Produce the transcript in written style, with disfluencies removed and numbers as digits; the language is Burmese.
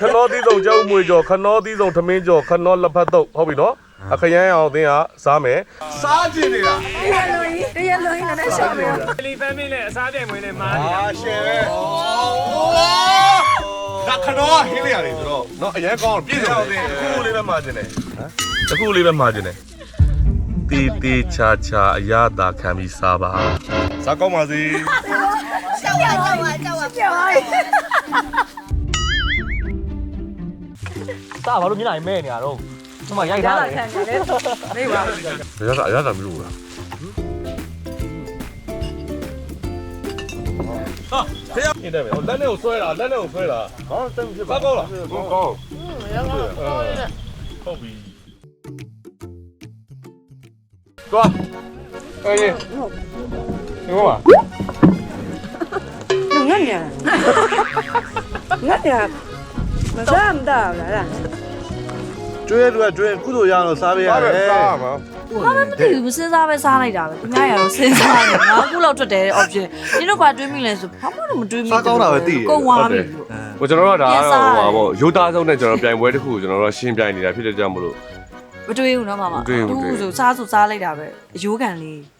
ခနောသီးစုံကြောက်မွေကြော်ခနောသီးစုံထမင်းကြော်ခနောလက်ဖက်တုပ်ဟုတ်ပြီနော်အခရမ်းအောင်အသင်းကစားမယ်စားကြည့်နေတာ တရလုံးကြီးနဲ့ရှော့မယ် လီဖမ်းမင်းနဲ့အစားပြိုင်ဝင်နဲ့မားနေတာ ရှယ်ပဲဒါခနောဟင်းလေးရတယ်ဆိုတော့နော်အရင်ကောင်းပြည့်စုံတယ်တစ်ခုလေးပဲမှာကျင်တယ်တစ်ခုလေးပဲမှာကျင်တယ်တီတီချာချာအရသာခံပြီးစားပါစားကောင်းပါစေ ကြောက်ပါကြောက်ပါကြောက်ပါကြောက်ပါ စားဘာလို့မျက်နှာမဲနေရတော့ဒီမှာရိုက်ထားတယ် နေပါ အရသာမလို့လားဟာဖေးနေတယ်ဗျလက်နဲ့ကိုဆွဲတာလက်နဲ့ကိုဆွဲတာဟောတက်ဖြစ်ပါကောင်းလားကောင်းဟုတ်ပြီသွားအေးဒီမှာ ငတ်ညာငတ်ညာမစားမတော့လား ကျွေးလူကကျွေးကုသိုလ်ရအောင်စားပေးရတယ် စားပါ ဘာမှမသိဘူးမစဉ်းစားပဲစားလိုက်တာပဲသူများရတော့စဉ်းစားတယ်ငါခုလောက်ထွက်တယ် option ဒီတော့ဘာတွေးမိလဲဆိုဘာမှတော့မတွေးမိကုန်သွားပြီလို့ ဟိုကျွန်တော်တို့ကဒါကတော့ဟိုပါပေါ့ရိုးသားဆုံးနဲ့ကျွန်တော်ပြိုင်ပွဲတစ်ခုကိုကျွန်တော်တို့ရှင်းပြိုင်နေတာဖြစ်တဲ့ကြောင့်မလို့ မတွေးဘူးနော်မမ မတွေးဘူး သူဆိုစားလိုက်တာပဲအယိုးကန်လေး